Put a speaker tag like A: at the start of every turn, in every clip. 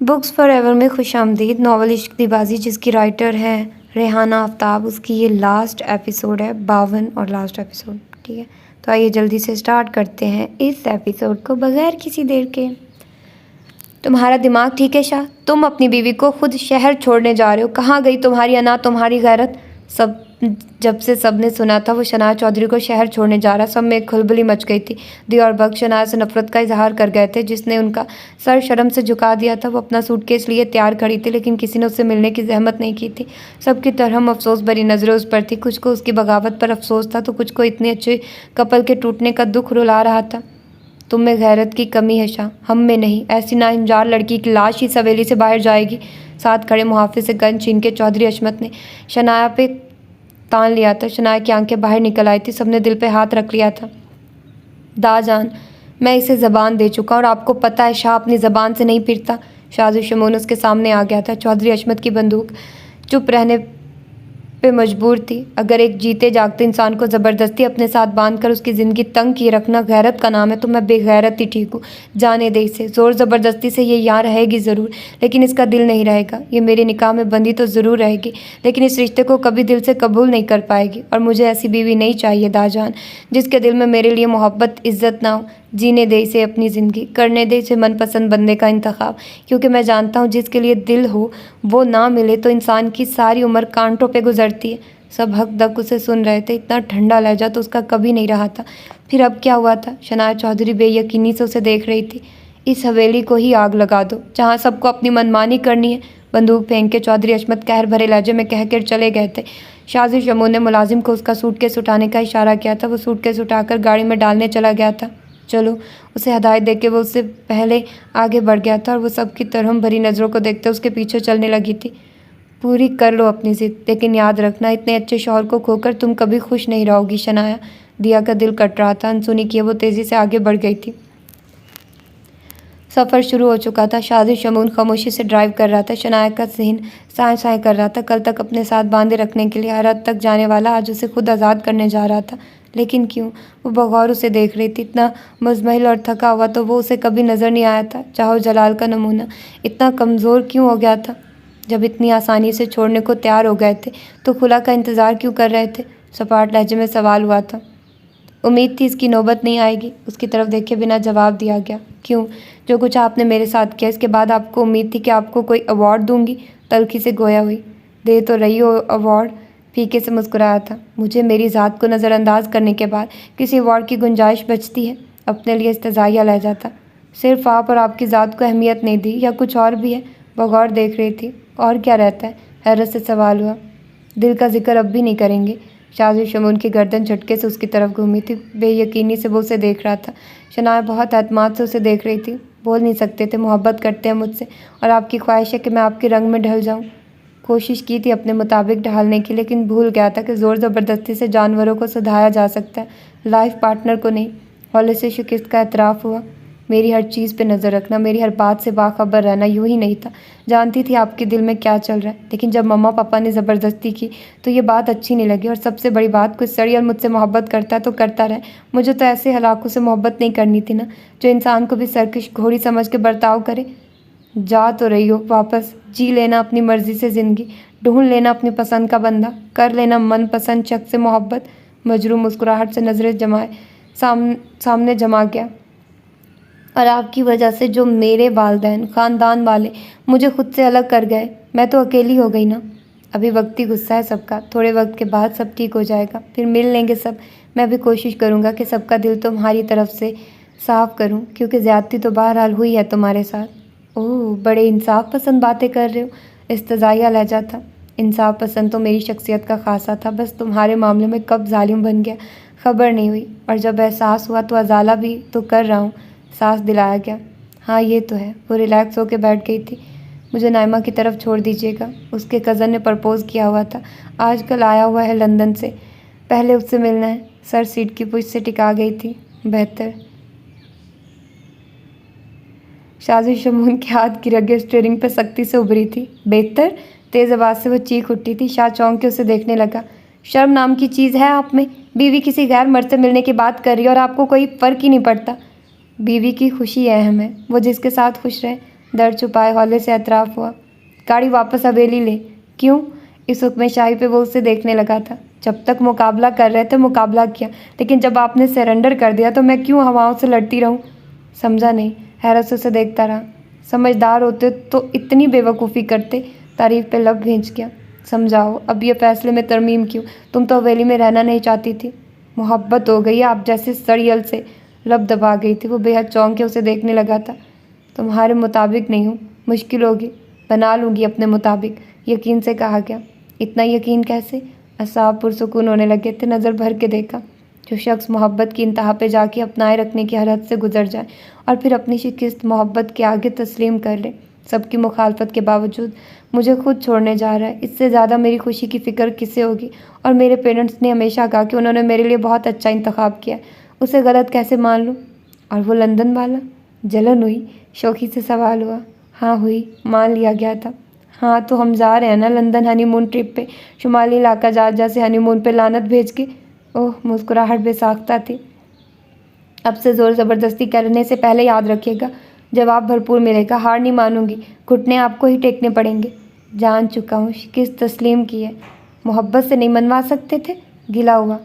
A: Books forever में खुशामदीद। Novel इश्क दीवाज़ी जिसकी राइटर है रेहाना आफ्ताब, उसकी ये लास्ट एपिसोड है 52 और लास्ट एपिसोड। ठीक है, तो आइए जल्दी से स्टार्ट करते हैं इस एपिसोड को बगैर किसी देर के। तुम्हारा दिमाग ठीक है शाह? तुम अपनी बीवी को खुद शहर छोड़ने जा रहे हो। कहाँ गई तुम्हारी अना, तुम्हारी गैरत? जब से सबने सुना था वो शनाया चौधरी को शहर छोड़ने जा रहा, सब में एक खलबली मच गई थी। दिया और बख्श शनाया से नफरत का इजहार कर गए थे, जिसने उनका सर शर्म से झुका दिया था। वो अपना सूटकेस लिए तैयार खड़ी थी, लेकिन किसी ने उससे मिलने की जहमत नहीं की थी। सबकी तरह अफसोस भरी नज़रें उस पर थी। कुछ को उसकी बगावत पर अफसोस था, तो कुछ को इतने अच्छे कपल के टूटने का दुख रुला रहा था। तुम में गैरत की कमी है शाह, हम में नहीं। ऐसी नाहिंजार लड़की की लाश ही सवेली से बाहर जाएगी। साथ खड़े मुहाफिज से गन छीन के चौधरी अशमत ने शनाया पे तान लिया था। शनाया की आंखें बाहर निकल आई थी। सबने दिल पे हाथ रख लिया था। दाजान, मैं इसे ज़बान दे चुका और आपको पता है शाह अपनी ज़बान से नहीं फिरता। शाज़ु शमून उसके सामने आ गया था। चौधरी अशमत की बंदूक चुप रहने पे मजबूर थी। अगर एक जीते जागते इंसान को ज़बरदस्ती अपने साथ बांधकर उसकी ज़िंदगी तंग किए रखना गैरत का नाम है, तो मैं बेगैरत ही ठीक हूँ। जाने दे इसे। ज़ोर ज़बरदस्ती से ये यहाँ रहेगी ज़रूर, लेकिन इसका दिल नहीं रहेगा। ये मेरी निकाह में बंदी तो ज़रूर रहेगी, लेकिन इस रिश्ते को कभी दिल से कबूल नहीं कर पाएगी। और मुझे ऐसी बीवी नहीं चाहिए दाजान, जिसके दिल में मेरे लिए मोहब्बत इज़्ज़त ना हो। जीने दे इसे अपनी ज़िंदगी, करने दे इसे मनपसंद बंदे का इंतखाब, क्योंकि मैं जानता हूँ जिसके लिए दिल हो वो ना मिले तो इंसान की सारी उम्र कांटों पे गुजरती है। सब हक दक उसे सुन रहे थे। इतना ठंडा लहजा तो उसका कभी नहीं रहा था। फिर अब क्या हुआ था? शनाया चौधरी बेयकीनी से उसे देख रही थी। इस हवेली को ही आग लगा दो, जहाँ सबको अपनी मनमानी करनी है। बंदूक फेंक के चौधरी अशमत कहर भरे लहजे में कह कर चले गए थे। शाज़ी शमून ने मुलाजिम को उसका सूटकेस उठाने का इशारा किया था। वो सूटकेस उठाकर गाड़ी में डालने चला गया था। चलो, उसे हदायत देके वो उससे पहले आगे बढ़ गया था और वो सबकी तरह भरी नज़रों को देखते उसके पीछे चलने लगी थी। पूरी कर लो अपनी ज़िद, लेकिन याद रखना इतने अच्छे शौहर को खोकर तुम कभी खुश नहीं रहोगी शनाया। दिया का दिल कट रहा था। अनसुनी किए वो तेज़ी से आगे बढ़ गई थी। सफ़र शुरू हो चुका था। शाज़ी शमून खामोशी से ड्राइव कर रहा था। शनाया का ज़हन साए साए कर रहा था। कल तक अपने साथ बांधे रखने के लिए हर हद तक जाने वाला आज उसे खुद आज़ाद करने जा रहा था। लेकिन क्यों? वो बगौर उसे देख रही थी। इतना मुज़महिल और थका हुआ तो वो उसे कभी नज़र नहीं आया था। चाहो जलाल का नमूना इतना कमज़ोर क्यों हो गया था? जब इतनी आसानी से छोड़ने को तैयार हो गए थे तो खुला का इंतज़ार क्यों कर रहे थे? सपाट लहजे में सवाल हुआ था। उम्मीद थी इसकी नौबत नहीं आएगी। उसकी तरफ देखे बिना जवाब दिया गया। क्यों? जो कुछ आपने मेरे साथ किया, इसके बाद आपको उम्मीद थी कि आपको कोई अवार्ड दूंगी? तल्खी से गोया हुई। दे तो रही हो अवार्ड। फीके से मुस्कुराया था। मुझे मेरी ज़ात को नज़रअंदाज करने के बाद किसी अवार्ड की गुंजाइश बचती है? अपने लिए इस्तज़ाइया लहजा था। सिर्फ आप और आपकी ज़ात को अहमियत नहीं दी, या कुछ और भी है? बगौर देख रही थी। और क्या रहता है? हैरत से सवाल हुआ। दिल का जिक्र अब भी नहीं करेंगे? शाज़ी शमून की गर्दन झटके से उसकी तरफ घूमी थी। बेयकीनी से वो उसे देख रहा था। शनाया बहुत एतमाद से उसे देख रही थी। बोल नहीं सकते थे, मोहब्बत करते हैं मुझसे और आपकी ख्वाहिश है कि मैं आपके रंग में ढल जाऊं। कोशिश की थी अपने मुताबिक ढालने की, लेकिन भूल गया था कि ज़ोर ज़बरदस्ती से जानवरों को सुधाया जा सकता है, लाइफ पार्टनर को नहीं। हौले से शिकस्त का एतराफ़ हुआ। मेरी हर चीज़ पे नज़र रखना, मेरी हर बात से बाखबर रहना। यूँ ही नहीं था, जानती थी आपके दिल में क्या चल रहा है, लेकिन जब मम्मा पापा ने ज़बरदस्ती की तो ये बात अच्छी नहीं लगी। और सबसे बड़ी बात, कोई सड़ियल मुझसे मोहब्बत करता है तो करता रहे। मुझे तो ऐसे हलाकों से मोहब्बत नहीं करनी थी ना, जो इंसान को भी सरकश घोड़ी समझ के बर्ताव करे। जा तो रही हो वापस, जी लेना अपनी मर्ज़ी से ज़िंदगी, ढूंढ लेना अपनी पसंद का बंदा, कर लेना मनपसंद शख्स से मोहब्बत। मजरूम मुस्कुराहट से नज़रें जमाए सामने जमा गया। और आपकी वजह से जो मेरे वालिदैन ख़ानदान वाले मुझे खुद से अलग कर गए, मैं तो अकेली हो गई ना। अभी वक्ती गुस्सा है सबका, थोड़े वक्त के बाद सब ठीक हो जाएगा, फिर मिल लेंगे सब। मैं भी कोशिश करूँगा कि सबका दिल तुम्हारी तरफ से साफ़ करूँ, क्योंकि ज़्यादती तो बहरहाल हुई है तुम्हारे साथ। ओह, बड़े इंसाफ पसंद बातें कर रहे हो। इस्तज़ाइया लहजा था। इंसाफ पसंद तो मेरी शख्सियत का खासा था, बस तुम्हारे मामले में कब जालिम बन गया खबर नहीं हुई। और जब एहसास हुआ तो अजाला भी तो कर रहा हूँ, सांस दिलाया गया। हाँ ये तो है। वो रिलैक्स होकर बैठ गई थी। मुझे नाइमा की तरफ छोड़ दीजिएगा। उसके कज़न ने प्रपोज़ किया हुआ था, आजकल आया हुआ है लंदन से, पहले उससे मिलना है। सर सीट की पुश से टिका गई थी। बेहतर। शाज़ी शमून के हाथ की रगें स्टीयरिंग पर सख्ती से उभरी थी। बेहतर? तेज़ आवाज़ से वो चीख उठी थी। शाह चौंक के उसे देखने लगा। शर्म नाम की चीज़ है आप में? बीवी किसी गैर मर्द से मिलने की बात कर रही है और आपको कोई फ़र्क ही नहीं पड़ता। बीवी की खुशी अहम है, वो जिसके साथ खुश रहे। दर्द छुपाए हौले से एतराफ़ हुआ। गाड़ी वापस हवेली ले। क्यों? इस वक्त में शाही पे वो उसे देखने लगा था। जब तक मुकाबला कर रहे थे मुकाबला किया, लेकिन जब आपने सरेंडर कर दिया तो मैं क्यों हवाओं से लड़ती रहूं? समझा नहीं। हैरत से उसे देखता रहा। समझदार होते तो इतनी बेवकूफ़ी करते। तारीफ पे लब भींच गया। समझाओ, अब ये फैसले में तरमीम क्यों? तुम तो हवेली में रहना नहीं चाहती थी। मोहब्बत हो गई आप जैसे सड़ियल से। लब दबा गई थी। वो बेहद चौंक के उसे देखने लगा था। तुम्हारे मुताबिक नहीं हूँ, मुश्किल होगी, बना लूँगी अपने मुताबिक, यकीन से कहा गया। इतना यकीन कैसे? असाब पुरसुकून होने लगे थे। नज़र भर के देखा। जो शख्स मोहब्बत की इंतहा पे जाके अपनाए रखने की हद से गुजर जाए और फिर अपनी शिकस्त मोहब्बत के आगे तस्लीम कर ले, सबकी मुखालफत के बावजूद मुझे खुद छोड़ने जा रहा है। इससे ज़्यादा मेरी खुशी की फ़िक्र किसे होगी? और मेरे पेरेंट्स ने हमेशा कहा कि उन्होंने मेरे लिए बहुत अच्छा इंतखाब किया, उसे गलत कैसे मान लूँ? और वो लंदन वाला? जलन हुई। शौकी से सवाल हुआ। हाँ हुई, मान लिया गया था। हाँ तो हम जा रहे हैं ना लंदन हनीमून ट्रिप पे, शुमाली इलाका जा से हनीमून पे लानत भेज के। ओह, मुस्कुराहट बेसाख्ता थी। अब से ज़ोर ज़बरदस्ती करने से पहले याद रखिएगा, जवाब भरपूर मिलेगा। हार नहीं मानूंगी, घुटने आपको ही टेकने पड़ेंगे। जान चुका हूँ, किस तस्लीम की है। मोहब्बत से नहीं मनवा सकते थे? गिला हुआ।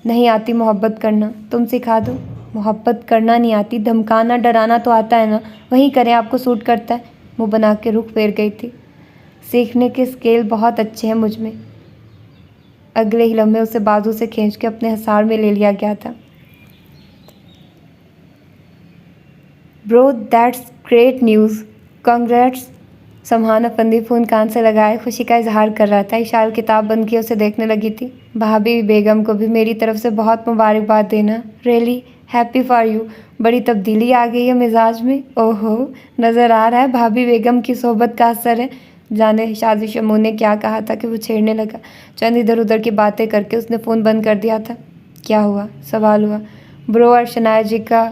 A: नहीं आती मोहब्बत करना, तुम सिखा दो। मोहब्बत करना नहीं आती, धमकाना डराना तो आता है ना, वही करें, आपको सूट करता है। मुँह बना के रुख फेर गई थी। सीखने के स्केल बहुत अच्छे हैं मुझ में। अगले ही लम्हे उसे बाजू से खींच के अपने हिसार में ले लिया गया था। Bro, that's great news, congrats. समहान अफंदी फ़ोन कान से लगाए खुशी का इजहार कर रहा था। इशाल किताब बंद किए उसे देखने लगी थी। भाभी बेगम को भी मेरी तरफ से बहुत मुबारकबाद देना। Really happy for you. बड़ी तब्दीली आ गई है मिजाज में। ओहो, नज़र आ रहा है भाभी बेगम की सोहबत का असर है। जाने शादी शमून ने क्या कहा था कि वो छेड़ने लगा। चंद इधर उधर की बातें करके उसने फ़ोन बंद कर दिया था। क्या हुआ? सवाल हुआ। ब्रो और शनाया जी का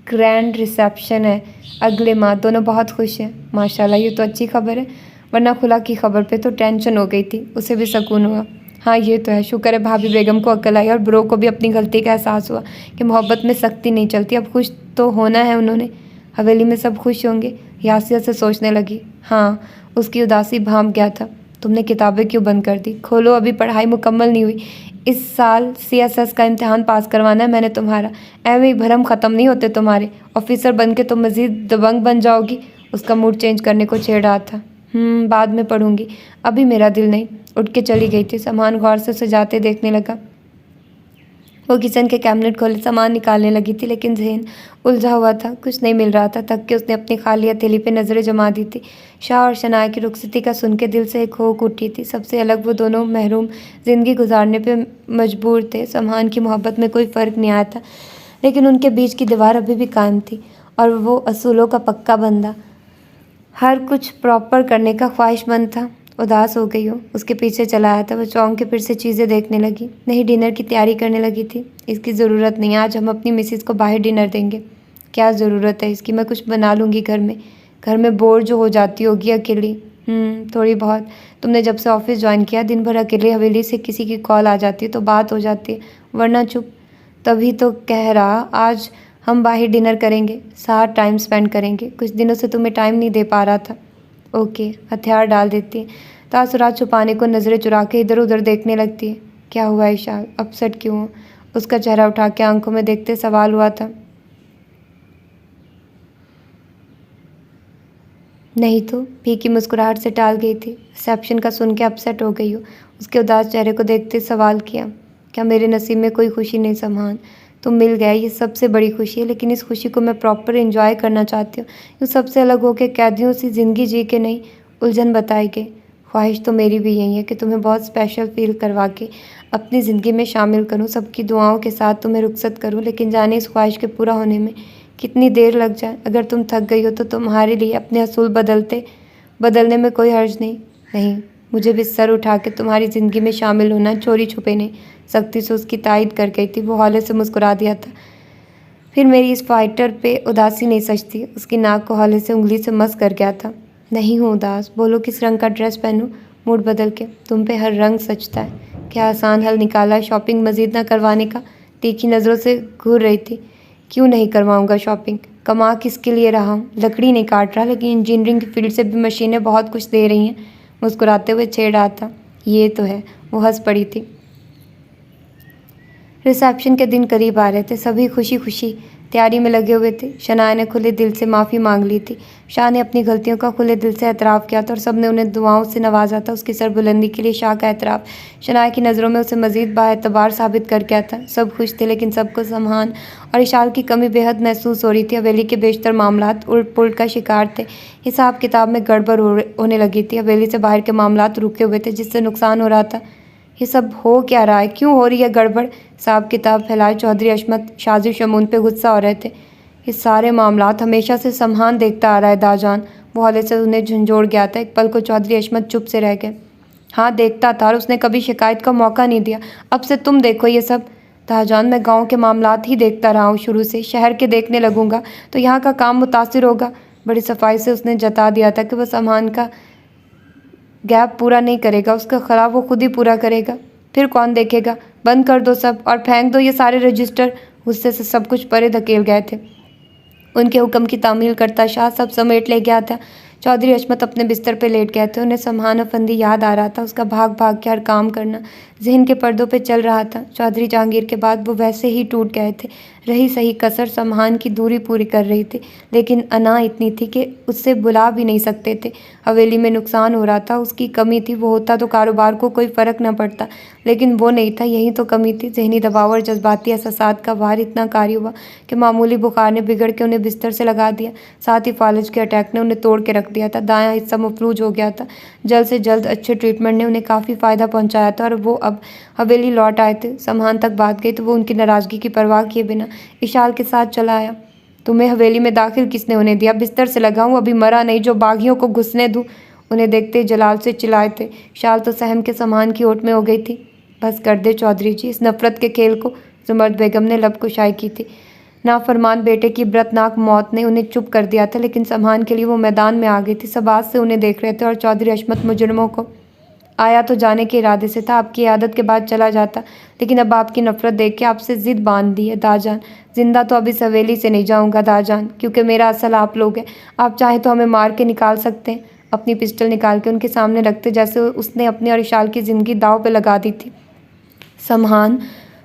A: ग्रैंड रिसेप्शन है अगले माह, दोनों बहुत खुश हैं। माशाल्लाह, ये तो अच्छी खबर है, वरना खुला की खबर पे तो टेंशन हो गई थी। उसे भी सुकून हुआ। हाँ ये तो है, शुक्र है भाभी बेगम को अक्ल आई और ब्रो को भी अपनी गलती का एहसास हुआ कि मोहब्बत में सख्ती नहीं चलती। अब खुश तो होना है उन्होंने। हवेली में सब खुश होंगे। यासिया से सोचने लगी। हाँ, उसकी उदासी भांप गया था। तुमने किताबें क्यों बंद कर दी? खोलो, अभी पढ़ाई मुकम्मल नहीं हुई। इस साल CSS का इम्तिहान पास करवाना है मैंने तुम्हारा। ऐਵੇਂ ही भरम ख़त्म नहीं होते तुम्हारे। ऑफिसर बन के तुम मज़ीद दबंग बन जाओगी। उसका मूड चेंज करने को छेड़ रहा था। बाद में पढ़ूंगी, अभी मेरा दिल नहीं। उठ के चली गई थी। सामान गौर से उसे जाते देखने लगा। वो किचन के कैबिनेट खोले सामान निकालने लगी थी, लेकिन जहन उलझा हुआ था, कुछ नहीं मिल रहा था। थक के उसने अपनी खाली हथेली पे नज़रें जमा दी थी। शाह और शनाया की रुखसती का सुन के दिल से एक होक उठी थी। सबसे अलग वो दोनों महरूम ज़िंदगी गुजारने पे मजबूर थे। सम्मान की मोहब्बत में कोई फ़र्क नहीं आया था, लेकिन उनके बीच की दीवार अभी भी कायम थी और वो असूलों का पक्का बंदा, हर कुछ प्रॉपर करने का ख्वाहिशमंद था। उदास हो गई हो, उसके पीछे चला आया था। वो चौंक के फिर से चीज़ें देखने लगी। नहीं, डिनर की तैयारी करने लगी थी। इसकी ज़रूरत नहीं, आज हम अपनी मिसेस को बाहर डिनर देंगे। क्या ज़रूरत है इसकी? मैं कुछ बना लूँगी घर में। घर में बोर जो हो जाती होगी अकेली। थोड़ी बहुत। तुमने जब से ऑफिस ज्वाइन किया दिन भर अकेले हवेली से किसी की कॉल आ जाती है तो बात हो जाती है, वरना चुप। तभी तो कह रहा आज हम बाहर डिनर करेंगे, साथ टाइम स्पेंड करेंगे। कुछ दिनों से तुम्हें टाइम नहीं दे पा रहा था। ओके, हथियार डाल देती है। तासुरात छुपाने को नज़रें चुरा के इधर उधर देखने लगती है। क्या हुआ इशाल, अपसेट क्यों हो? उसका चेहरा उठा के आंखों में देखते सवाल हुआ था। नहीं तो, फीकी मुस्कुराहट से टाल गई थी। रिसेप्शन का सुन के अपसेट हो गई हो? उसके उदास चेहरे को देखते सवाल किया। क्या मेरे नसीब में कोई खुशी नहीं सम्मान? तुम मिल गए, ये सबसे बड़ी खुशी है, लेकिन इस खुशी को मैं प्रॉपर एंजॉय करना चाहती हूँ। यूँ सबसे अलग होकर कैदियों सी ज़िंदगी जी के नहीं। उलझन बताई गई। ख्वाहिश तो मेरी भी यही है कि तुम्हें बहुत स्पेशल फील करवा के अपनी ज़िंदगी में शामिल करूँ, सबकी दुआओं के साथ तुम्हें रुखसत करूँ, लेकिन जाने इस ख्वाहिश के पूरा होने में कितनी देर लग जाए। अगर तुम थक गई हो तो तुम्हारे लिए अपने असूल बदलने में कोई हर्ज नहीं। मुझे भी सर उठा के तुम्हारी ज़िंदगी में शामिल होना, चोरी छुपे नहीं। सख्ती से उसकी तायद कर गई थी। वो हौले से मुस्कुरा दिया था। फिर मेरी इस फाइटर पे उदासी नहीं सचती। उसकी नाक को हौले से उंगली से मस कर गया था। नहीं हूँ उदास। बोलो किस रंग का ड्रेस पहनूँ? मूड बदल के। तुम पे हर रंग सचता है। क्या आसान हल निकाला है शॉपिंग मज़ीद ना करवाने का? तीखी नज़रों से घूर रही थी। क्यों नहीं करवाऊँगा शॉपिंग? कमा किसके लिए रहा हूँ, लकड़ी नहीं काट रहा, लेकिन इंजीनियरिंग की फील्ड से भी मशीनें बहुत कुछ दे रही हैं। मुस्कुराते हुए छेड़ रहा था। ये तो है। वो हंस पड़ी थी। रिसेप्शन के दिन करीब आ रहे थे। सभी खुशी खुशी तैयारी में लगे हुए थे। शनाया ने खुले दिल से माफ़ी मांग ली थी। शाह ने अपनी गलतियों का खुले दिल से एतराफ़ किया था और सब ने उन्हें दुआओं से नवाजा था। उसकी सरबुलंदी के लिए शाह का एतराफ़ शनाया की नज़रों में उसे मज़ीद बाएतबार साबित कर गया था। सब खुश थे, लेकिन सबको सम्मान और इशाल की कमी बेहद महसूस हो रही थी। हवेली के बेशतर मामलात उलट पुलट का शिकार थे। हिसाब किताब में गड़बड़ होने लगी थी। हवेली से बाहर के मामलात रुके हुए थे, जिससे नुकसान हो रहा था। ये सब हो क्या रहा है? क्यों हो रही है गड़बड़? हिसाब किताब फैलाए चौधरी अशमत शाजी शमून पे गुस्सा हो रहे थे। ये सारे मामलात हमेशा से सम्मान देखता आ रहा है दाजान। वो हौले से उन्हें झंझोड़ गया था। एक पल को चौधरी अशमत चुप से रह गए। हाँ, देखता था और उसने कभी शिकायत का मौका नहीं दिया। अब से तुम देखो ये सब। दाजान, मैं गांव के मामलात ही देखता रहा हूँ शुरू से। शहर के देखने लगूंगा तो यहाँ का काम मुतासिर होगा। बड़ी सफाई से उसने जता दिया था कि वह सम्मान का गैप पूरा नहीं करेगा, उसका खराब वो खुद ही पूरा करेगा। फिर कौन देखेगा? बंद कर दो सब और फेंक दो ये सारे रजिस्टर। गुस्से से सब कुछ परे धकेल गए थे। उनके हुक्म की तामील करता शाह सब समेट ले गया था। चौधरी अशमत अपने बिस्तर पे लेट गए थे। उन्हें सम्मान अफंदी याद आ रहा था। उसका भाग भाग के हर काम करना जहन के पर्दों पे चल रहा था। चौधरी जहांगीर के बाद वो वैसे ही टूट गए थे। रही सही कसर सम्मान की दूरी पूरी कर रही थी, लेकिन अना इतनी थी कि उससे बुला भी नहीं सकते थे। हवेली में नुकसान हो रहा था, उसकी कमी थी। वो होता तो कारोबार को कोई फ़र्क न पड़ता, लेकिन वो नहीं था। यही तो कमी थी। जहनी दबाव और जज्बाती एहसासात का भार इतना कारी हुआ कि मामूली बुखार ने बिगड़ के उन्हें बिस्तर से लगा दिया। साथ ही फालिज के अटैक ने उन्हें तोड़ के रख दिया था। दायां हिस्सा मफलूज हो गया था। जल्द से जल्द अच्छे ट्रीटमेंट ने उन्हें काफ़ी फ़ायदा पहुंचाया था और वो अब हवेली लौट आए थे। सम्मान तक बात गई तो वो उनकी नाराज़गी की परवाह किए बिना इशाल के साथ चला आया। तुम्हें हवेली में दाखिल किसने होने दिया? बिस्तर से लगाऊं? अभी मरा नहीं जो बागियों को घुसने दूं? उन्हें देखते ही जलाल से चिल्लाए थे। शाल तो सहम के सम्मान की ओट में हो गई थी। बस कर दे चौधरी जी इस नफरत के खेल को। जुमर्द बेगम ने लब कुशाई की थी। नाफरमान बेटे की व्रतनाक मौत ने उन्हें चुप कर दिया था, लेकिन सम्मान के लिए वो मैदान में आ गई थी। सब आज से उन्हें देख रहे थे और चौधरी अशमत मुजरमों को आया तो जाने के इरादे से था। आपकी आदत के बाद चला जाता, लेकिन अब आपकी नफरत देख के आपसे जिद बांध दी है दाजान। जिंदा तो अभी सवेली से नहीं जाऊंगा दाजान, क्योंकि मेरा असल आप लोग हैं। आप चाहे तो हमें मार के निकाल सकते हैं। अपनी पिस्टल निकाल के उनके सामने रखते जैसे उसने अपनी और इशाल की जिंदगी दाव पे लगा दी थी। सम्मान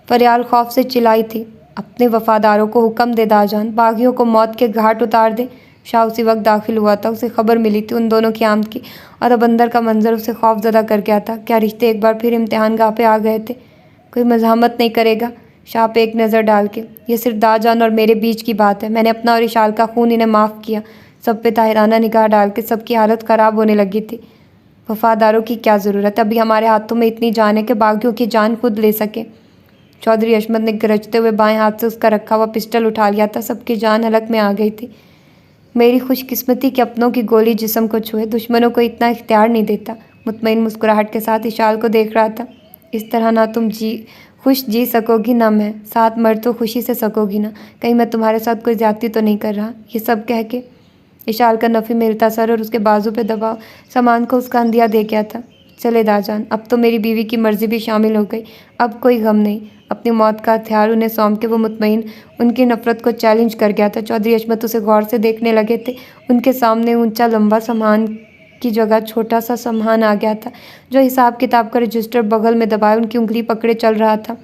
A: फरियाल खौफ से चिल्लाई थी। अपने वफादारों को हुक्म दे दाजान, बागियों को मौत के घाट उतार दे। शाह उसी वक्त दाखिल हुआ था। उसे खबर मिली थी उन दोनों की आमद की, और अब अंदर का मंजर उसे खौफजदा कर गया था। क्या रिश्ते एक बार फिर इम्तिहान गाह पे आ गए थे? कोई मज़ाहमत नहीं करेगा? शाह पे एक नज़र डाल के, ये सिर्फ दाजान और मेरे बीच की बात है। मैंने अपना और इशाल का खून इन्हें माफ़ किया। सब पे ताहिराना निगाह डाल के सबकी हालत ख़राब होने लगी थी। वफादारों की क्या ज़रूरत? अभी हमारे हाथों में इतनी जान है कि बागियों की जान खुद ले सके। चौधरी अशमत ने गरजते हुए बाएं हाथ से उसका रखा हुआ पिस्टल उठा लिया था। सबकी जान हलक में आ गई थी। मेरी खुशकिस्मती कि अपनों की गोली जिस्म को छुए, दुश्मनों को इतना इख्तियार नहीं देता। मुतमईन मुस्कुराहट के साथ इशाल को देख रहा था। इस तरह ना तुम खुश जी सकोगी ना मैं। साथ मर तो खुशी से सकोगी ना। कहीं मैं तुम्हारे साथ कोई ज्यादती तो नहीं कर रहा? ये सब कह के इशाल का नफ़ी में हिलता सर और उसके बाजू पे दबाव सामान को उसका अंदिया दे गया था। चले दाजान, अब तो मेरी बीवी की मर्जी भी शामिल हो गई। अब कोई गम नहीं। अपनी मौत का हथियार उन्हें सौंप के वो मुतमईन उनकी नफरत को चैलेंज कर गया था। चौधरी अशमत उसे गौर से देखने लगे थे। उनके सामने ऊंचा लंबा सामान की जगह छोटा सा सामान आ गया था, जो हिसाब किताब का रजिस्टर बगल में दबाए उनकी उंगली पकड़े चल रहा था।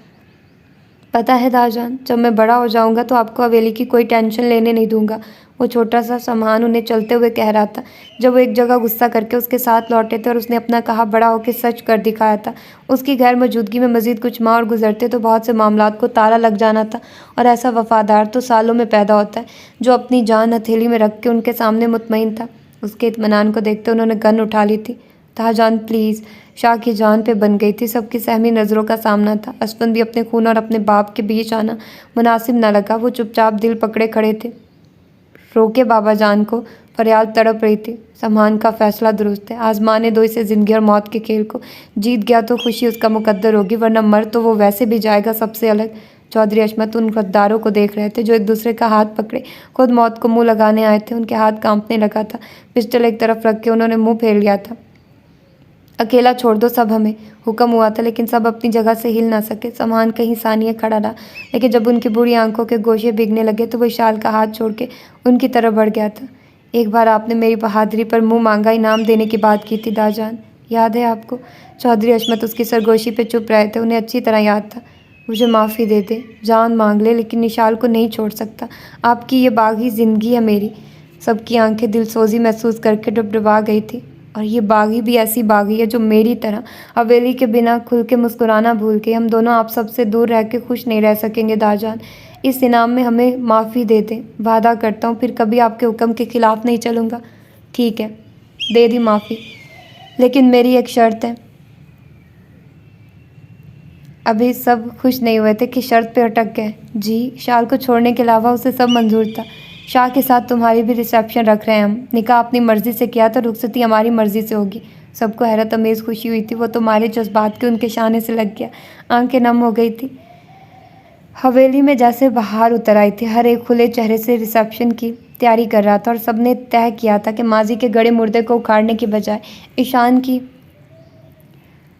A: पता है दाजान, जब मैं बड़ा हो जाऊंगा तो आपको हवेली की कोई टेंशन लेने नहीं दूंगा। वो छोटा सा सामान उन्हें चलते हुए कह रहा था, जब वो एक जगह गुस्सा करके उसके साथ लौटे थे और उसने अपना कहा बड़ा होकर सच कर दिखाया था। उसकी गैर मौजूदगी में मजीद कुछ माह और गुजरते तो बहुत से मामलात को ताला लग जाना था। और ऐसा वफादार तो सालों में पैदा होता है, जो अपनी जान हथेली में रख के उनके सामने मुतमईन था। उसके इत्मीनान को देखते उन्होंने गन उठा ली थी। ताजान प्लीज़। शाह की जान पे बन गई थी। सबकी सहमी नज़रों का सामना था। असफन भी अपने खून और अपने बाप के बीच आना मुनासिब न लगा। वो चुपचाप दिल पकड़े खड़े थे। रोके बाबा जान को। फरियाल तड़प रही थी। सम्मान का फैसला दुरुस्त है। आजमाने दो इसे ज़िंदगी और मौत के खेल को। जीत गया तो खुशी उसका मुकद्दर होगी, वरना मर तो वो वैसे भी जाएगा सबसे अलग। चौधरी अशमत उन गद्दारों को देख रहे थे जो एक दूसरे का हाथ पकड़े खुद मौत को मुंह लगाने आए थे। उनके हाथ कांपने लगा था। पिस्टल एक तरफ रख के उन्होंने मुंह फेर लिया था। अकेला छोड़ दो सब हमें। हुक्म हुआ था लेकिन सब अपनी जगह से हिल ना सके। सामान कहीं सानिया खड़ा रहा, लेकिन जब उनकी बुरी आंखों के गोशे भीगने लगे तो विशाल का हाथ छोड़ के उनकी तरफ बढ़ गया था। एक बार आपने मेरी बहादुरी पर मुंह मांगा इनाम देने की बात की थी दाजान, याद है आपको? चौधरी अशमत उसकी सरगोशी पे चुप रहे थे। उन्हें अच्छी तरह याद था। मुझे माफ़ी दे दे, जान मांग ले, लेकिन निशाल को नहीं छोड़ सकता। आपकी ये बागी ज़िंदगी है मेरी। सबकी आंखें दिलसोजी महसूस करके डबडबा गई थी। और ये बागी भी ऐसी बागी है जो मेरी तरह हवेली के बिना खुल के मुस्कुराना भूल के। हम दोनों आप सबसे दूर रह के खुश नहीं रह सकेंगे दाजान। इस इनाम में हमें माफ़ी दे दें। वादा करता हूँ फिर कभी आपके हुक्म के खिलाफ नहीं चलूँगा। ठीक है, दे दी माफ़ी, लेकिन मेरी एक शर्त है। अभी सब खुश नहीं हुए थे कि शर्त पे अटक गए। जी, शाल को छोड़ने के अलावा उसे सब मंजूर था। शाह के साथ तुम्हारी भी रिसेप्शन रख रहे हैं हम। निकाह अपनी मर्जी से किया तो रुखसती हमारी मर्जी से होगी। सबको हैरत अमेज़ खुशी हुई थी। वो तुम्हारे जज्बात के उनके शाने से लग गया। आंखें नम हो गई थी। हवेली में जैसे बाहर उतर आई थी। हर एक खुले चेहरे से रिसेप्शन की तैयारी कर रहा था और सबने तय किया था कि माजी के गड़े मुर्दे को उखाड़ने की बजाय ईशान की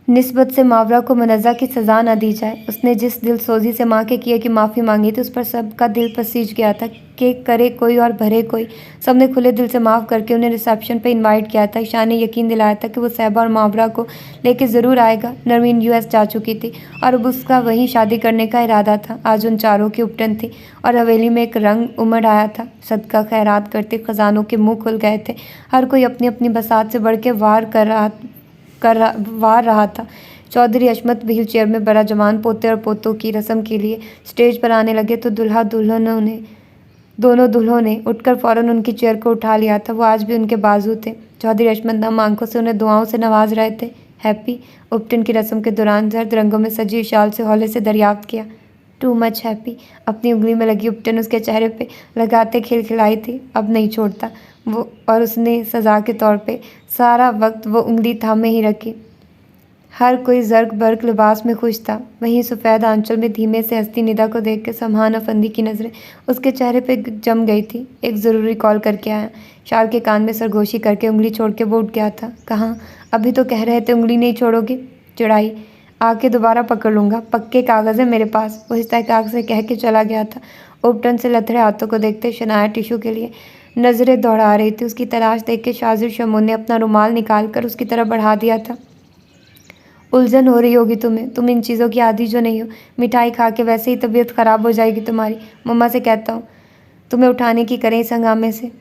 A: निस्बत से मावरा को मुनज़्ज़ा की सज़ा न दी जाए। उसने जिस दिलसोजी से माँ के किए की माफ़ी मांगी थी उस पर सबका दिल पसीज गया था कि करे कोई और भरे कोई। सबने खुले दिल से माफ़ करके उन्हें रिसेप्शन पे इनवाइट किया था। ईशान ने यकीन दिलाया था कि वो सहबा और मावरा को लेके ज़रूर आएगा। नरमीन यूएस जा चुकी थी और अब उसका वहीं शादी करने का इरादा था। आज उन चारों की उपटन थी और हवेली में एक रंग उमड़ आया था। सदका खैरात करते खजानों के मुँह खुल गए थे। हर कोई अपनी अपनी बसात से बढ़ के वार रहा था। चौधरी अशमत व्हील चेयर में बड़ा जवान पोते और पोतों की रस्म के लिए स्टेज पर आने लगे तो दोनों दुल्हों ने उठकर फ़ौरन उनकी चेयर को उठा लिया था। वो आज भी उनके बाजू थे। चौधरी अशमत नम आंखों से उन्हें दुआओं से नवाज रहे थे। हैप्पी। उपटन की रस्म के दौरान जर्द रंगों में सजी शाल से हौले से दरियाफ्त किया। Too much happy. अपनी उंगली में लगी उपटन उसके चेहरे पे लगाते खिलखिलाई थी। अब नहीं छोड़ता वो, और उसने सज़ा के तौर पे सारा वक्त वो उंगली थामे ही रखी। हर कोई जर्क बर्क लिबास में खुश था। वहीं सफ़ेद आंचल में धीमे से हंसती निदा को देख के समहान अफंदी की नज़रें उसके चेहरे पे जम गई थी। एक ज़रूरी कॉल करके आया। शाल के कान में सरगोशी करके उंगली छोड़ के वो उठ गया था। कहाँ? अभी तो कह रहे थे उंगली नहीं छोड़ोगे। चिढ़ाई। आके दोबारा पकड़ लूँगा, पक्के कागज़ है मेरे पास। वो इस्तेहकाक से कह के चला गया था। उपटन से लथड़े हाथों को देखते शनाया टिशू के लिए नज़रें दौड़ा रही थी। उसकी तलाश देख के शाजिर शमून ने अपना रुमाल निकाल कर उसकी तरफ बढ़ा दिया था। उलझन हो रही होगी तुम्हें, तुम इन चीज़ों की आदी जो नहीं हो। मिठाई खा के वैसे ही तबीयत ख़राब हो जाएगी तुम्हारी। मम्मा से कहता हूँ तुम्हें उठाने की करें इस हंगामे से।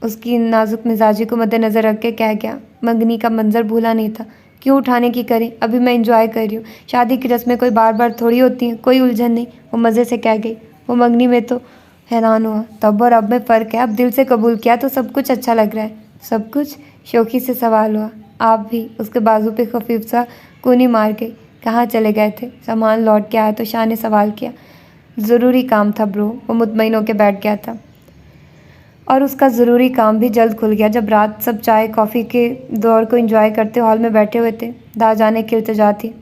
A: उसकी नाजुक मिजाजी को मद्देनज़र रख के कह गया। मंगनी का मंजर भूला नहीं था। क्यों उठाने की करें, अभी मैं इंजॉय कर रही हूँ। शादी की रस्में कोई बार बार थोड़ी होती हैं। कोई उलझन नहीं। वो मज़े से कह गई। वो मंगनी में तो हैरान हुआ। तब और अब में फ़र्क है। अब दिल से कबूल किया तो सब कुछ अच्छा लग रहा है। सब कुछ? शौकी से सवाल हुआ। आप भी? उसके बाजू पे खफीफ सा कूनी मार गई। कहाँ चले गए थे? सामान लौट के आया तो शाह ने सवाल किया। ज़रूरी काम था ब्रो। वो मुतमईन होकर बैठ गया था और उसका ज़रूरी काम भी जल्द खुल गया। जब रात सब चाय कॉफ़ी के दौर को एंजॉय करते हॉल में बैठे हुए थे, दाजाने की इल्तिजा थी।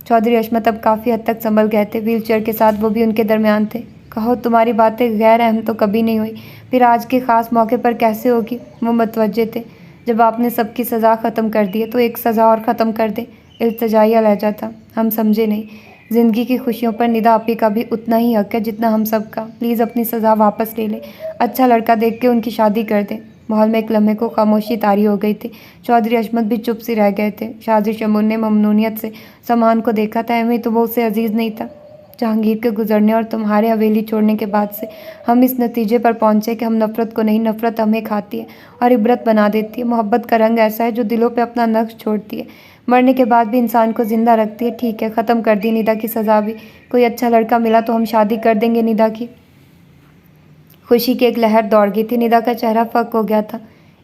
A: चौधरी अशमत अब काफ़ी हद तक संभल गए थे। व्हील चेयर के साथ वो भी उनके दरमियान थे। कहो तुम्हारी बातें गैर अहम तो कभी नहीं हुई, फिर आज के ख़ास मौके पर कैसे होगी? वो मुतवज्जे थे। जब आपने सबकी सज़ा ख़त्म कर दी है तो एक सज़ा और ख़त्म कर दे। इल्तिजाइया लहजा था। हम समझे नहीं। ज़िंदगी की खुशियों पर निदा आपी का भी उतना ही हक है जितना हम सब का। प्लीज़ अपनी सज़ा वापस ले लें। अच्छा लड़का देख के उनकी शादी कर दें। माहौल में एक लम्हे को खामोशी तारी हो गई थी। चौधरी अशमत भी चुप सी रह गए थे। शाजिर शमून ने ममनूनियत से सामान को देखा था। एवं तो वो उसे अजीज़ नहीं था। जहांगीर के गुजरने और तुम्हारे हवेली छोड़ने के बाद से हम इस नतीजे पर पहुँचे कि हम नफ़रत को नहीं, नफ़रत हमें खाती है और इबरत बना देती है। मोहब्बत का रंग ऐसा है जो दिलों पे अपना नक्श छोड़ती है, मरने के बाद भी इंसान को ज़िंदा रखती है। ठीक है, ख़त्म कर दी निदा की सज़ा भी। कोई अच्छा लड़का मिला तो हम शादी कर देंगे निदा की। खुशी की एक लहर दौड़ गई थी। निदा का चेहरा फक हो गया था।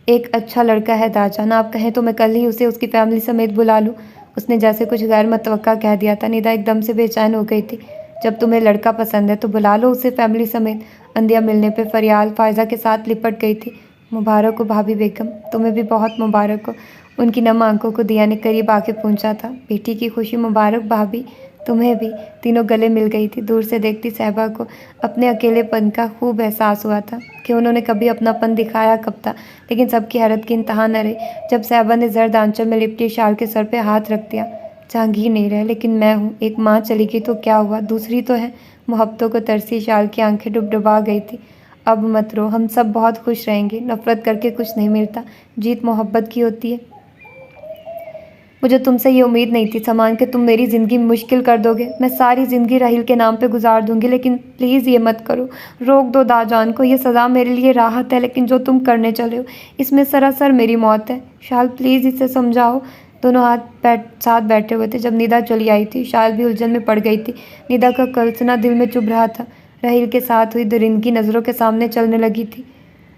A: एक अच्छा लड़का है दाजान, आप कहें तो मैं कल ही उसे उसकी फैमिली समेत बुला लूँ। उसने जैसे कुछ गैर मुतवक्का कह दिया था। निदा एकदम से बेचैन हो गई थी। जब तुम्हें लड़का पसंद है तो बुला लो उसे फैमिली समेत। अंदिया मिलने पे फरियाल फ़ायज़ा के साथ लिपट गई थी। मुबारक हो भाभी बेगम, तुम्हें भी बहुत मुबारक हो। उनकी नम आंखों को दिया ने करीब आके पूछा था। बेटी की खुशी मुबारक भाभी। तुम्हें भी। तीनों गले मिल गई थी। दूर से देखती सहबा को अपने अकेलेपन का खूब एहसास हुआ था कि उन्होंने कभी अपनापन दिखाया कब था, लेकिन सबकी हैरत की इंतहा न रही जब सहबा ने जर्द आंचल में लिपटी शाल के सर पे हाथ रख दिया। जहांगीर नहीं रहे, लेकिन मैं हूँ। एक माँ चली गई तो क्या हुआ, दूसरी तो है। मोहब्बतों को तरसी शाल की आंखें डुबडुबा गई थी। अब मत रो, हम सब बहुत खुश रहेंगे। नफरत करके कुछ नहीं मिलता, जीत मोहब्बत की होती है। मुझे तुमसे ये उम्मीद नहीं थी समान कि तुम मेरी ज़िंदगी मुश्किल कर दोगे। मैं सारी ज़िंदगी राहिल के नाम पे गुजार दूंगी, लेकिन प्लीज़ ये मत करो। रोक दो दाजान को। ये सज़ा मेरे लिए राहत है, लेकिन जो तुम करने चले हो इसमें सरासर मेरी मौत है। शाल प्लीज़ इसे समझाओ। दोनों साथ बैठे हुए थे जब निदा चली आई थी। शाल भी उलझन में पड़ गई थी। निदा का कल्पना दिल में चुभ रहा था। राहिल के साथ हुई दरिंदगी नज़रों के सामने चलने लगी थी।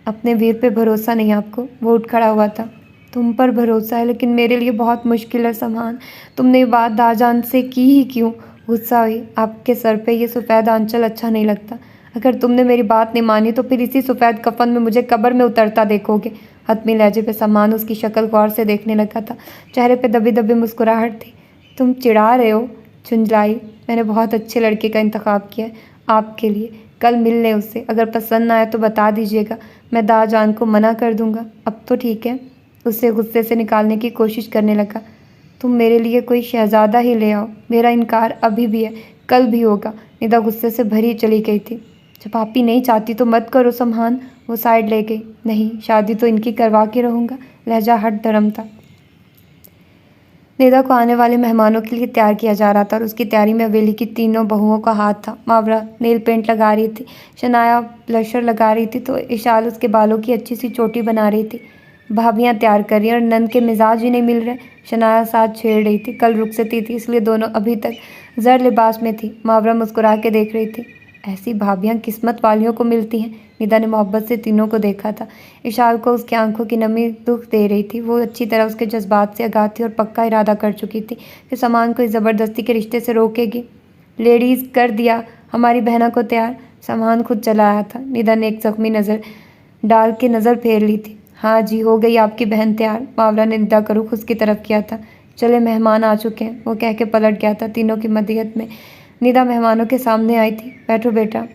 A: अपने वीर पे भरोसा नहीं आपको? वो उठ खड़ा हुआ था। तुम पर भरोसा है, लेकिन मेरे लिए बहुत मुश्किल है समान। तुमने ये बात दाजान से की ही क्यों? गुस्सा हुई। आपके सर पे ये सफ़ेद आंचल अच्छा नहीं लगता। अगर तुमने मेरी बात नहीं मानी तो फिर इसी सफ़ेद कफन में मुझे कब्र में उतरता देखोगे। हतमी लहजे पे समान उसकी शक्ल गौर से देखने लगा था। चेहरे पे दबी दबी मुस्कुराहट थी। तुम चिढ़ा रहे हो? झुंझलाई। मैंने बहुत अच्छे लड़के का इंतखाब किया है आपके लिए। कल मिल लें उससे। अगर पसंद ना आए तो बता दीजिएगा, मैं दाजान को मना कर दूंगा। अब तो ठीक है। उसे गुस्से से निकालने की कोशिश करने लगा। तुम मेरे लिए कोई शहज़ादा ही ले आओ। मेरा इनकार अभी भी है, कल भी होगा। निदा गुस्से से भरी चली गई थी। जब आप ही नहीं चाहती तो मत करो सम्मान। वो साइड ले गई। नहीं, शादी तो इनकी करवा के रहूँगा। लहजा हट धर्म था। निदा को आने वाले मेहमानों के लिए तैयार किया जा रहा था और उसकी तैयारी में हवेली की तीनों बहुओं का हाथ था। मावरा नेल पेंट लगा रही थी, शनाया ब्लशर लगा रही थी, तो इशाल उसके बालों की अच्छी सी चोटी बना रही थी। भाभियाँ तैयार कर रही और नंद के मिजाज ही नहीं मिल रहे। शनाया साथ छेड़ रही थी। कल रुखसती थी, इसलिए दोनों अभी तक जर लिबास में थी। मावरा मुस्कुरा के देख रही थी। ऐसी भाभियाँ किस्मत वालियों को मिलती हैं। निदा ने मोहब्बत से तीनों को देखा था। इशाल को उसकी आंखों की नमी दुख दे रही थी। वो अच्छी तरह उसके जज्बात से आगाह थी और पक्का इरादा कर चुकी थी कि सामान को इस ज़बरदस्ती के रिश्ते से रोकेगी। लेडीज़ कर दिया हमारी बहना को तैयार। सामान खुद चला आया था। निदा ने एक जख्मी नज़र डाल के नज़र फेर ली थी। हाँ जी, हो गई आपकी बहन तैयार। मावरा ने निदा का रुख उसकी तरफ किया था। चले, मेहमान आ चुके हैं, वो कह के पलट गया था। तीनों की मदीयत में निदा मेहमानों के सामने आई थी। बैठो बेटा।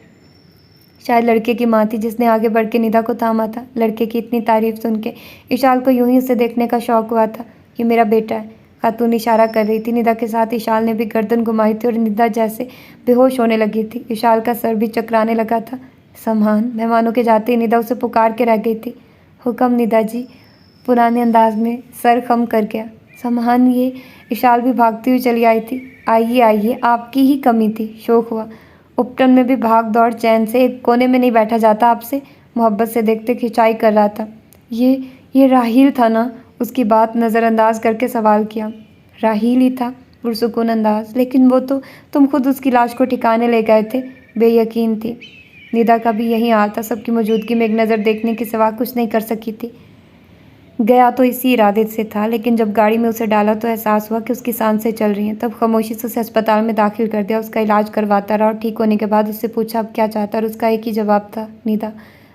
A: शायद लड़के की माँ थी जिसने आगे बढ़ के निदा को थामा था। लड़के की इतनी तारीफ सुन के इशाल को यूं ही उसे देखने का शौक हुआ था। ये मेरा बेटा है। खातून इशारा कर रही थी। निदा के साथ इशाल ने भी गर्दन घुमाई थी और निदा जैसे बेहोश होने लगी थी। इशाल का सर भी चकराने लगा था। सम्मान। मेहमानों के जाते ही निदा उसे पुकार के रह गई थी। हुक्म निदा जी। पुराने अंदाज में सर खम कर गया। सम्मान ये। इशाल भी भागती हुई चली आई थी। आइए आइए, आपकी ही कमी थी। शौक हुआ। उपटन में भी भाग दौड़ चैन से एक कोने में नहीं बैठा जाता आपसे। मोहब्बत से देखते खिंचाई कर रहा था। ये राहील था ना? उसकी बात नज़रअंदाज करके सवाल किया। राहील ही था, पुरसुकून अंदाज। लेकिन वो तो तुम खुद उसकी लाश को ठिकाने ले गए थे। बेयकीन थी। निदा का भी यही हाल था। सबकी मौजूदगी में एक नज़र देखने के सिवा कुछ नहीं कर सकी थी। गया तो इसी इरादे से था, लेकिन जब गाड़ी में उसे डाला तो एहसास हुआ कि उसकी सांसें चल रही हैं। तब खामोशी से उसे अस्पताल में दाखिल कर दिया। उसका इलाज करवाता रहा और ठीक होने के बाद उससे पूछा अब क्या चाहता, और उसका एक ही जवाब था, निदा।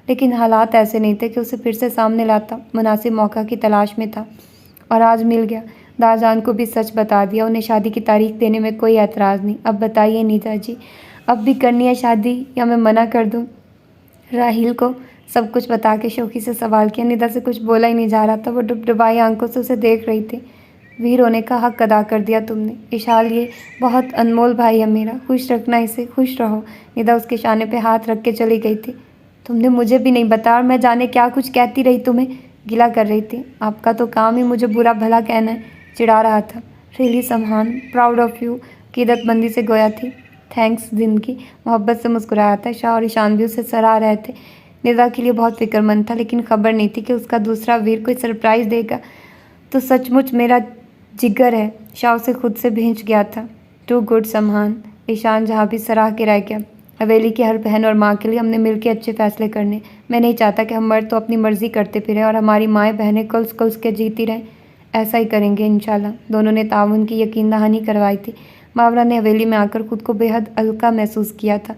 A: लेकिन हालात ऐसे नहीं थे कि उसे फिर से सामने लाता। मुनासिब मौका की तलाश में था और आज मिल गया। दाजान को भी सच बता दिया। उन्हें शादी की तारीख देने में कोई एतराज़ नहीं। अब बताइए निदा जी, अब भी करनी है शादी या मैं मना कर दूँ? राहील को सब कुछ बता के शौकी से सवाल किया। निदा से कुछ बोला ही नहीं जा रहा था। वो डुबडुबाई आंखों से उसे देख रही थी। वीर होने का हक अदा कर दिया तुमने इशाल। ये बहुत अनमोल भाई है मेरा। खुश रखना इसे, खुश रहो। निदा उसके शाने पे हाथ रख के चली गई थी। तुमने मुझे भी नहीं बताया और मैं जाने क्या कुछ कहती रही तुम्हें। गिला कर रही थी। आपका तो काम ही मुझे बुरा भला कहना है। चिढ़ा रहा था। रियली सम्मान, प्राउड ऑफ यू। कीदतमंदी से गोया थी। थैंक्स जिंदगी। मोहब्बत से मुस्कुराया था। शाह और ईशान भी उसे सराह रहे थे। निदा के लिए बहुत फिक्रमंद था, लेकिन खबर नहीं थी कि उसका दूसरा वीर कोई सरप्राइज़ देगा। तो सचमुच मेरा जिगर है। शाह उसे खुद से भेज गया था। टू गुड सम्मान। ईशान जहाँ भी सराह के रह गया। हवेली की हर बहन और माँ के लिए हमने मिलकर अच्छे फैसले करने। मैं नहीं चाहता कि हम मर्द तो अपनी मर्जी करते फिरें और हमारी माएँ बहनें कुल्स कुल्स के जीती रहें। ऐसा ही करेंगे इंशाल्लाह। दोनों ने ताउन की यकीन दहानी करवाई थी। मावरा ने हवेली में आकर खुद को बेहद हल्का महसूस किया था।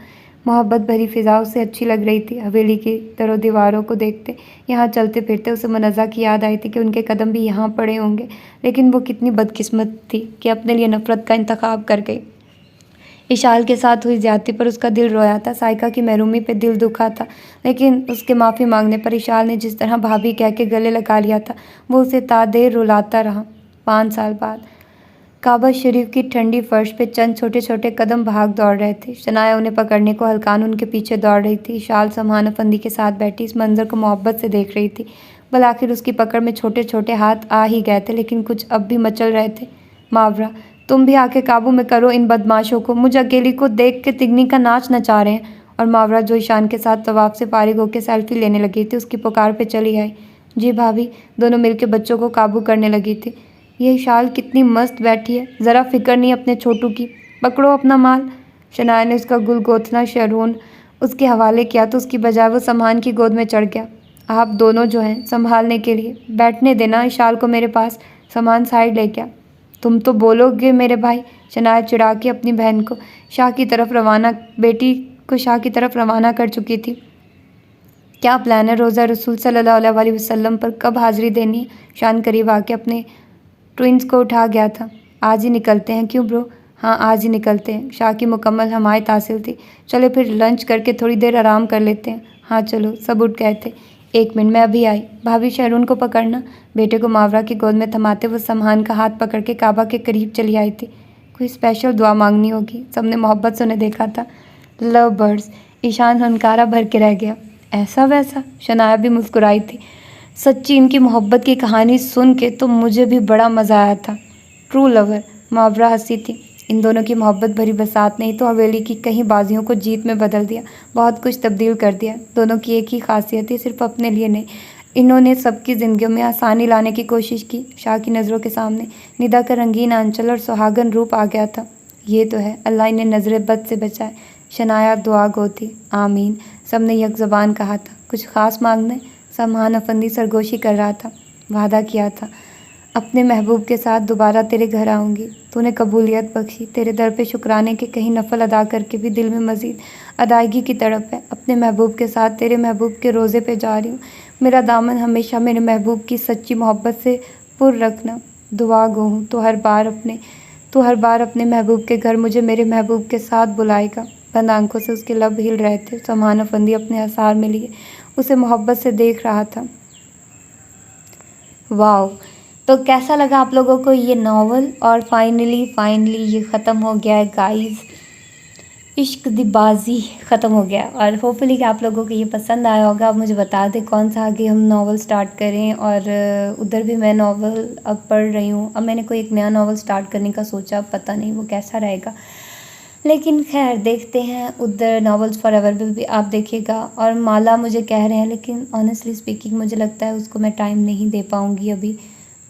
A: मोहब्बत भरी फिजा उसे अच्छी लग रही थी। हवेली की दरों दीवारों को देखते, यहाँ चलते फिरते उसे मुनज़्ज़ा की याद आई थी कि उनके कदम भी यहाँ पड़े होंगे। लेकिन वो कितनी बदकिस्मत थी कि अपने लिए नफ़रत का इंतखाब कर गई। इशाल के साथ हुई ज्यादती पर उसका दिल रोया था। साइका की महरूमी पे दिल दुखा था, लेकिन उसके माफ़ी मांगने पर इशाल ने जिस तरह भाभी कह के गले लगा लिया था, वो उसे तादेर रुलाता रहा। 5 साल बाद काबा शरीफ की ठंडी फर्श पे चंद छोटे छोटे कदम भाग दौड़ रहे थे। शनाया उन्हें पकड़ने को हल्कान उनके पीछे दौड़ रही थी। इशाल समान अफंदी के साथ बैठी इस मंजर को मोहब्बत से देख रही थी। बल आखिर उसकी पकड़ में छोटे छोटे हाथ आ ही गए थे, लेकिन कुछ अब भी मचल रहे थे। मावरा, तुम भी आके काबू में करो इन बदमाशों को, मुझे अकेली को देख के तिगनी का नाच नचा रहे हैं। और मावरा, जो ईशान के साथ तवाफ से फारिग होकर सेल्फी लेने लगी थी, उसकी पुकार पे चली आई। जी भाभी, दोनों मिलकर बच्चों को काबू करने लगी थी। ये इशाल कितनी मस्त बैठी है, ज़रा फिक्र नहीं अपने छोटू की, पकड़ो अपना माल। शनाया ने उसका गुल गोथना शरून उसके हवाले किया तो उसकी बजाय वो सम्मान की गोद में चढ़ गया। आप दोनों जो हैं संभालने के लिए, बैठने देना इशाल को मेरे पास। सम्मान साइड ले गया। तुम तो बोलोगे मेरे भाई। शनाया चिढ़ा के अपनी बहन को शाह की तरफ रवाना बेटी को शाह की तरफ रवाना कर चुकी थी। क्या प्लान है? रोज़ा रसूल सल्लल्लाहु अलैहि वसल्लम पर कब हाजिरी देनी है? शान करीब आके अपने ट्विंस को उठा गया था। आज ही निकलते हैं। क्यों ब्रो? हाँ, आज ही निकलते हैं। शाह की मुकम्मल हमायत हासिल थी। चलो फिर लंच करके थोड़ी देर आराम कर लेते हैं। हाँ चलो, सब उठ गए थे। 1 मिनट, मैं अभी आई। भाभी, शहरून को पकड़ना। बेटे को मावरा की गोद में थमाते वो सम्मान का हाथ पकड़ के काबा के करीब चली आई थी। कोई स्पेशल दुआ मांगनी होगी। सबने मोहब्बत से उन्हें देखा था। Love birds. ईशान हनकारा भर के रह गया। ऐसा वैसा? शनाया भी मुस्कुराई थी। सच्ची इनकी मोहब्बत की कहानी सुन के तो मुझे भी बड़ा मज़ा आया था। True lover. मावरा हंसी थी। इन दोनों की मोहब्बत भरी बरसात ने ही तो हवेली की कई बाजियों को जीत में बदल दिया, बहुत कुछ तब्दील कर दिया। दोनों की एक ही खासियत थी, सिर्फ अपने लिए नहीं, इन्होंने सबकी ज़िंदगियों में आसानी लाने की कोशिश की। शाह की नज़रों के सामने निदा का रंगीन आंचल और सुहागन रूप आ गया था। ये तो है, अल्लाह इन्हें नज़र बद से बचाए। शनाया दुआ गो थी। आमीन, सबने यक ज़बान कहा था। कुछ ख़ास मांगने? सम्मान अफंदी सरगोशी कर रहा था। वादा किया था अपने महबूब के साथ दोबारा तेरे घर आऊँगी। तूने कबूलियत बख्शी। तेरे दर पे शुक्राने के कहीं नफल अदा करके भी दिल में मज़ीद अदायगी की तड़प है। अपने महबूब के साथ तेरे महबूब के रोज़े पे जा रही हूँ। मेरा दामन हमेशा मेरे महबूब की सच्ची मोहब्बत से पुर रखना। दुआ गो हूँ, तो हर बार अपने महबूब के घर मुझे मेरे महबूब के साथ बुलाएगा। बंद आंखों से उसके लब हिल रहे थे। सम्मान अफंदी अपने आसार में लिए उसे मोहब्बत से देख रहा था। वाओ, तो कैसा लगा आप लोगों को ये नावल? और फाइनली ये ख़त्म हो गया है गाइस। इश्क दी बाजी ख़त्म हो गया और होपफुली कि आप लोगों को ये पसंद आया होगा। आप मुझे बता दें कौन सा आगे हम नावल स्टार्ट करें। और उधर भी मैं नावल अब पढ़ रही हूँ। अब मैंने कोई एक नया नावल स्टार्ट करने का सोचा, पता नहीं वो कैसा रहेगा, लेकिन खैर देखते हैं। उधर नॉवेल्स फॉर एवर भी आप देखिएगा। और माला मुझे कह रहे हैं, लेकिन ऑनेस्टली स्पीकिंग मुझे लगता है उसको मैं टाइम नहीं दे पाऊँगी अभी,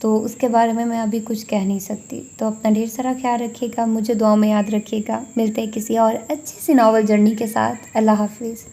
A: तो उसके बारे में मैं अभी कुछ कह नहीं सकती। तो अपना ढेर सारा ख्याल रखिएगा, मुझे दुआ में याद रखिएगा। मिलते हैं किसी और अच्छी सी नावल जर्नी के साथ। अल्लाह हाफिज़।